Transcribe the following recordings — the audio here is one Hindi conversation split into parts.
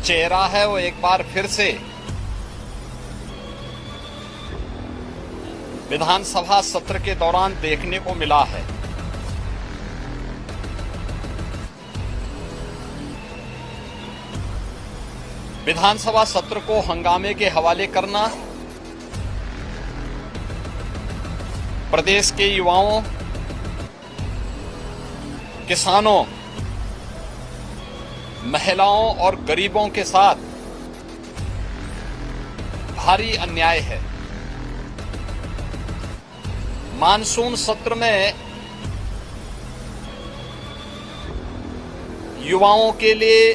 चेहरा है वो एक बार फिर से विधानसभा सत्र के दौरान देखने को मिला है। विधानसभा सत्र को हंगामे के हवाले करना, प्रदेश के युवाओं, किसानों, महिलाओं और गरीबों के साथ भारी अन्याय है। मानसून सत्र में युवाओं के लिए,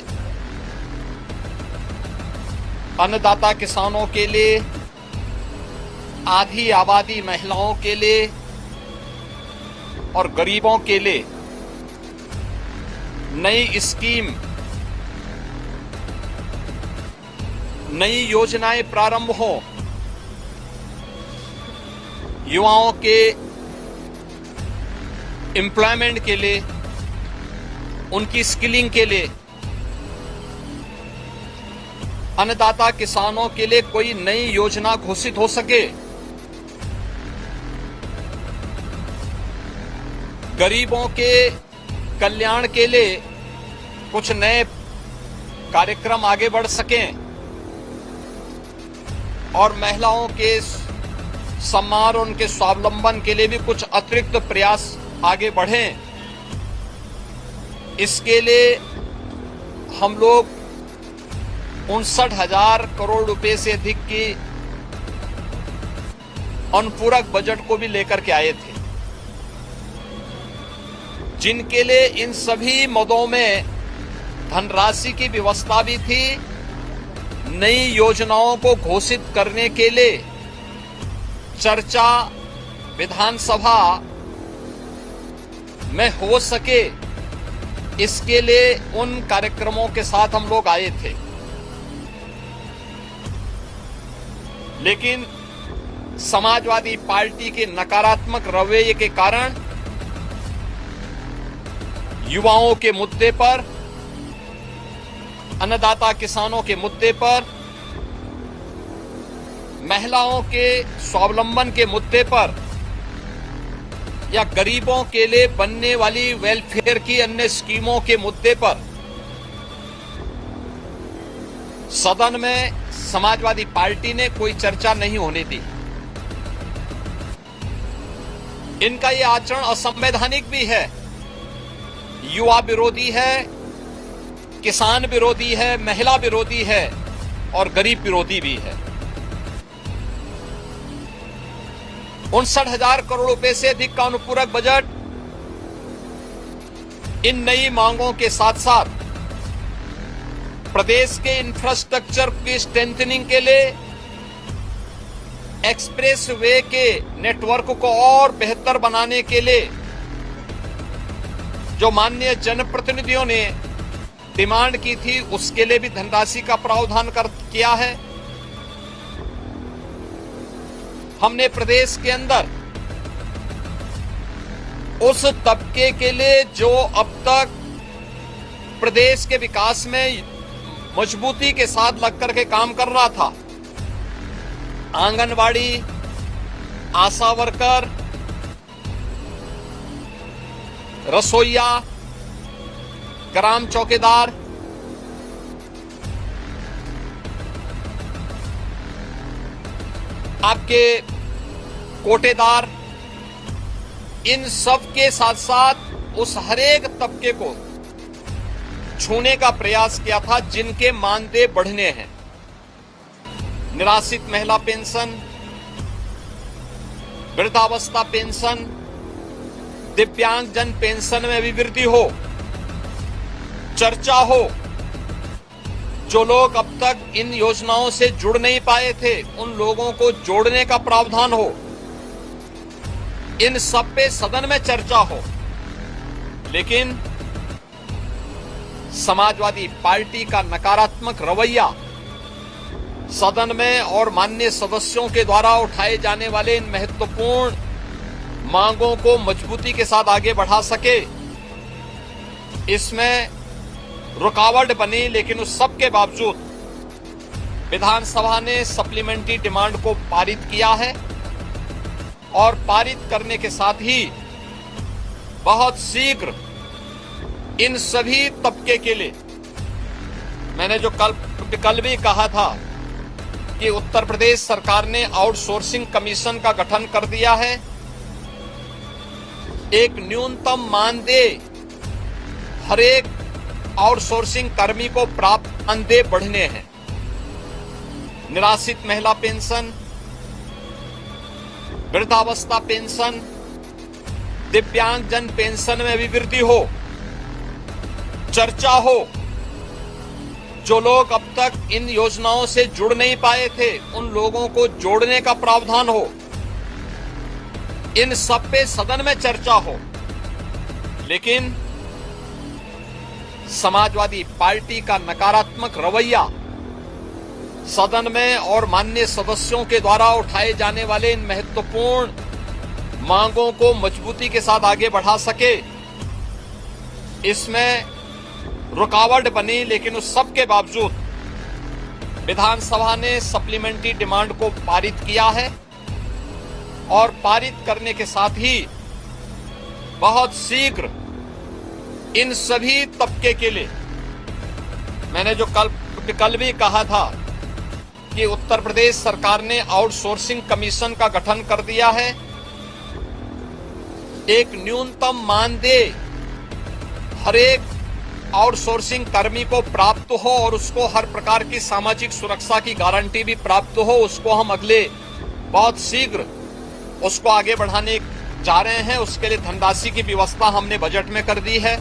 अन्नदाता किसानों के लिए, आधी आबादी महिलाओं के लिए और गरीबों के लिए नई स्कीम, नई योजनाएं प्रारंभ हो, युवाओं के एम्प्लॉयमेंट के लिए, उनकी स्किलिंग के लिए, अन्नदाता किसानों के लिए कोई नई योजना घोषित हो सके, गरीबों के कल्याण के लिए कुछ नए कार्यक्रम आगे बढ़ सकें और महिलाओं के सम्मान और उनके स्वावलंबन के लिए भी कुछ अतिरिक्त प्रयास आगे बढ़ें। इसके लिए हम लोग 59,000 करोड़ रुपए से अधिक की अनुपूरक बजट को भी लेकर के आए थे, जिनके लिए इन सभी मदों में धनराशि की व्यवस्था भी थी। नई योजनाओं को घोषित करने के लिए चर्चा विधानसभा में हो सके, इसके लिए उन कार्यक्रमों के साथ हम लोग आए थे। लेकिन समाजवादी पार्टी के नकारात्मक रवैये के कारण युवाओं के मुद्दे पर, अन्नदाता किसानों के मुद्दे पर, महिलाओं के स्वावलंबन के मुद्दे पर या गरीबों के लिए बनने वाली वेलफेयर की अन्य स्कीमों के मुद्दे पर सदन में समाजवादी पार्टी ने कोई चर्चा नहीं होने दी। इनका ये आचरण असंवैधानिक भी है, युवा विरोधी है, किसान विरोधी है, महिला विरोधी है और गरीब विरोधी भी है। 59,000 करोड़ रुपए से अधिक का अनुपूरक बजट इन नई मांगों के साथ साथ प्रदेश के इंफ्रास्ट्रक्चर की स्ट्रेंथनिंग के लिए, एक्सप्रेस वे के नेटवर्क को और बेहतर बनाने के लिए जो माननीय जनप्रतिनिधियों ने डिमांड की थी, उसके लिए भी धनराशि का प्रावधान किया है। हमने प्रदेश के अंदर उस तबके के लिए जो अब तक प्रदेश के विकास में मजबूती के साथ लगकर के काम कर रहा था, आंगनवाड़ी, आशा वर्कर, रसोइया, ग्राम चौकीदार, आपके कोटेदार, इन सब के साथ साथ उस हरेक तबके को छूने का प्रयास किया था जिनके मानदेय बढ़ने हैं। निराश्रित महिला पेंशन, वृद्धावस्था पेंशन, दिव्यांगजन पेंशन में भी वृद्धि हो, चर्चा हो। जो लोग अब तक इन योजनाओं से जुड़ नहीं पाए थे, उन लोगों को जोड़ने का प्रावधान हो। इन सब पे सदन में चर्चा हो। लेकिन समाजवादी पार्टी का नकारात्मक रवैया सदन में और माननीय सदस्यों के द्वारा उठाए जाने वाले इन महत्वपूर्ण मांगों को मजबूती के साथ आगे बढ़ा सके, इसमें रुकावट बनी। लेकिन उस सब के बावजूद विधानसभा ने सप्लीमेंट्री डिमांड को पारित किया है और पारित करने के साथ ही बहुत शीघ्र इन सभी तबके के लिए, मैंने जो कल भी कहा था कि उत्तर प्रदेश सरकार ने आउटसोर्सिंग कमीशन का गठन कर दिया है। एक न्यूनतम मानदेय हर एक आउटसोर्सिंग कर्मी को प्राप्त मानदेय बढ़ने हैं। निराश्रित महिला पेंशन, वृद्धावस्था पेंशन, दिव्यांगजन पेंशन में भी वृद्धि हो, चर्चा हो। जो लोग अब तक इन योजनाओं से जुड़ नहीं पाए थे, उन लोगों को जोड़ने का प्रावधान हो। इन सब पे सदन में चर्चा हो। लेकिन समाजवादी पार्टी का नकारात्मक रवैया सदन में और माननीय सदस्यों के द्वारा उठाए जाने वाले इन महत्वपूर्ण मांगों को मजबूती के साथ आगे बढ़ा सके, इसमें रुकावट बनी। लेकिन उस सब के बावजूद विधानसभा ने सप्लीमेंट्री डिमांड को पारित किया है और पारित करने के साथ ही बहुत शीघ्र इन सभी तबके के लिए, मैंने जो कल भी कहा था कि उत्तर प्रदेश सरकार ने आउटसोर्सिंग कमीशन का गठन कर दिया है। एक न्यूनतम मानदेय हर एक आउटसोर्सिंग कर्मी को प्राप्त हो और उसको हर प्रकार की सामाजिक सुरक्षा की गारंटी भी प्राप्त हो, उसको हम अगले बहुत शीघ्र उसको आगे बढ़ाने जा रहे हैं। उसके लिए धनराशि की व्यवस्था हमने बजट में कर दी है।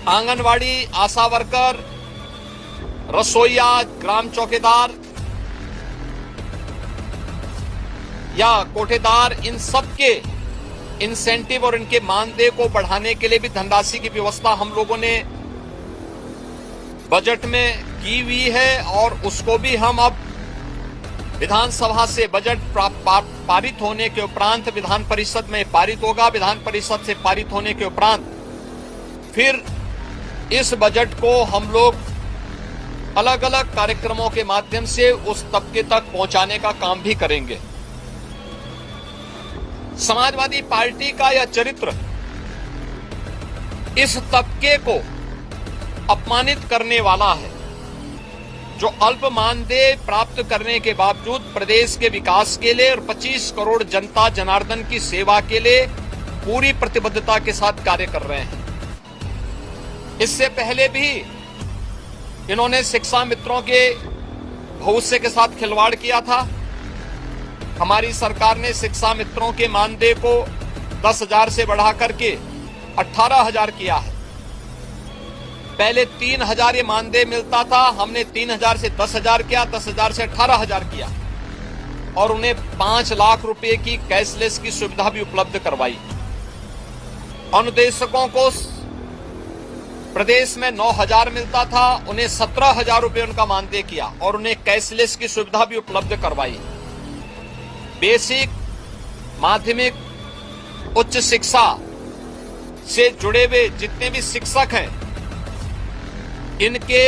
आंगनवाड़ी, आशा वर्कर, रसोईया, ग्राम चौकीदार या कोठेदार, इन सब के इंसेंटिव और इनके मानदेय को बढ़ाने के लिए भी धनराशि की व्यवस्था हम लोगों ने बजट में की हुई है और उसको भी हम अब विधानसभा से बजट पारित होने के उपरांत विधान परिषद में पारित होगा। विधान परिषद से पारित होने के उपरांत फिर इस बजट को हम लोग अलग अलग कार्यक्रमों के माध्यम से उस तबके तक पहुंचाने का काम भी करेंगे। समाजवादी पार्टी का यह चरित्र इस तबके को अपमानित करने वाला है, जो अल्प मानदेय प्राप्त करने के बावजूद प्रदेश के विकास के लिए और 25 करोड़ जनता जनार्दन की सेवा के लिए पूरी प्रतिबद्धता के साथ कार्य कर रहे हैं। इससे पहले भी इन्होंने शिक्षा मित्रों के भविष्य के साथ खिलवाड़ किया था। हमारी सरकार ने शिक्षा मित्रों के मानदेय को 10,000 से बढ़ा करके 18,000 किया है। पहले 3,000 ये मानदेय मिलता था, हमने 3,000 से 10,000 किया, 10,000 से 18,000 किया और उन्हें 5 लाख रुपए की कैशलेस की सुविधा भी उपलब्ध करवाई। अनुदेशकों को प्रदेश में 9,000 मिलता था, उन्हें 17,000 रुपए उनका मानदेय किया और उन्हें कैशलेस की सुविधा भी उपलब्ध करवाई। बेसिक, माध्यमिक, उच्च शिक्षा से जुड़े हुए जितने भी शिक्षक हैं, इनके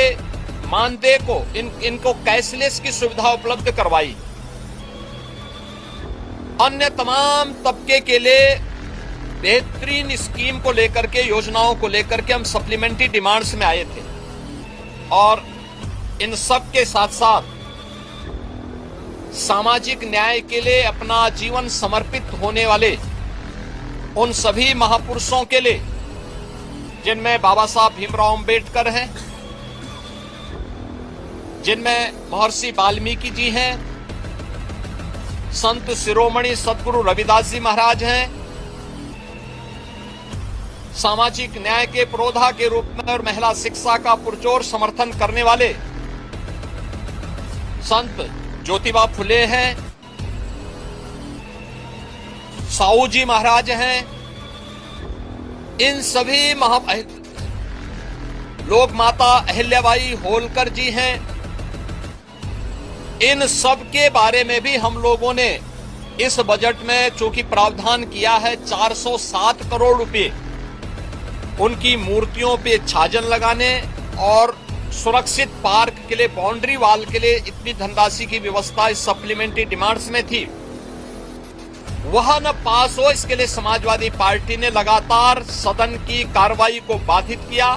मानदेय को इनको कैशलेस की सुविधा उपलब्ध करवाई। अन्य तमाम तबके के लिए बेहतरीन स्कीम को लेकर के, योजनाओं को लेकर के हम सप्लीमेंट्री डिमांड्स में आए थे और इन सब के साथ साथ सामाजिक न्याय के लिए अपना जीवन समर्पित होने वाले उन सभी महापुरुषों के लिए, जिनमें बाबा साहब भीमराव अंबेडकर हैं, जिनमें महर्षि वाल्मीकि जी हैं, संत शिरोमणि सदगुरु रविदास जी महाराज हैं, सामाजिक न्याय के पुरोधा के रूप में और महिला शिक्षा का पुरजोर समर्थन करने वाले संत ज्योतिबा फुले हैं, साहू जी महाराज हैं। इन सभी लोक माता अहिल्याबाई होलकर जी हैं। इन सब के बारे में भी हम लोगों ने इस बजट में चूंकि प्रावधान किया है 407 करोड़ रुपए उनकी मूर्तियों पे छाजन लगाने और सुरक्षित पार्क के लिए, बाउंड्री वॉल के लिए इतनी धनराशि की व्यवस्था इस सप्लीमेंट्री डिमांड्स में थी, वह न पास हो, इसके लिए समाजवादी पार्टी ने लगातार सदन की कार्रवाई को बाधित किया,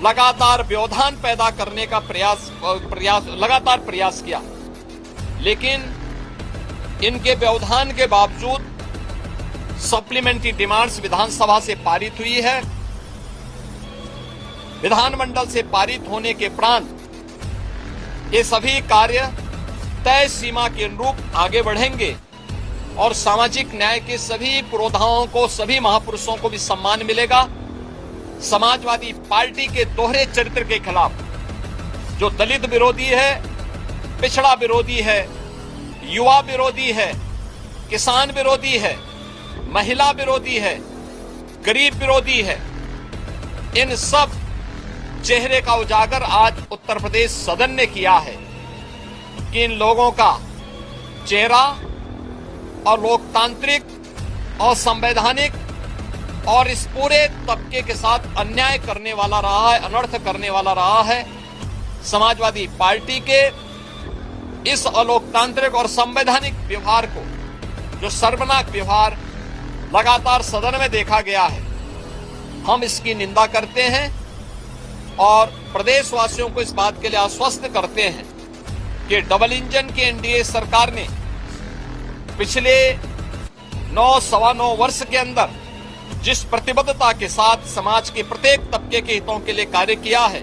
लगातार व्यवधान पैदा करने का लगातार प्रयास किया। लेकिन इनके व्यवधान के बावजूद सप्लीमेंट्री डिमांड्स विधानसभा से पारित हुई है। विधानमंडल से पारित होने के उपरांत ये सभी कार्य तय सीमा के अनुरूप आगे बढ़ेंगे और सामाजिक न्याय के सभी पुरोधाओं को, सभी महापुरुषों को भी सम्मान मिलेगा। समाजवादी पार्टी के दोहरे चरित्र के खिलाफ, जो दलित विरोधी है, पिछड़ा विरोधी है, युवा विरोधी है, किसान विरोधी है, महिला विरोधी है, गरीब विरोधी है, इन सब चेहरे का उजागर आज उत्तर प्रदेश सदन ने किया है कि इन लोगों का चेहरा और लोकतांत्रिक और संवैधानिक और इस पूरे तबके के साथ अन्याय करने वाला रहा है, अनर्थ करने वाला रहा है। समाजवादी पार्टी के इस अलोकतांत्रिक और संवैधानिक व्यवहार को, जो शर्मनाक व्यवहार लगातार सदन में देखा गया है, हम इसकी निंदा करते हैं और प्रदेशवासियों को इस बात के लिए आश्वस्त करते हैं कि डबल इंजन की एनडीए सरकार ने पिछले 9-9.25 वर्ष के अंदर जिस प्रतिबद्धता के साथ समाज के प्रत्येक तबके के हितों के लिए कार्य किया है,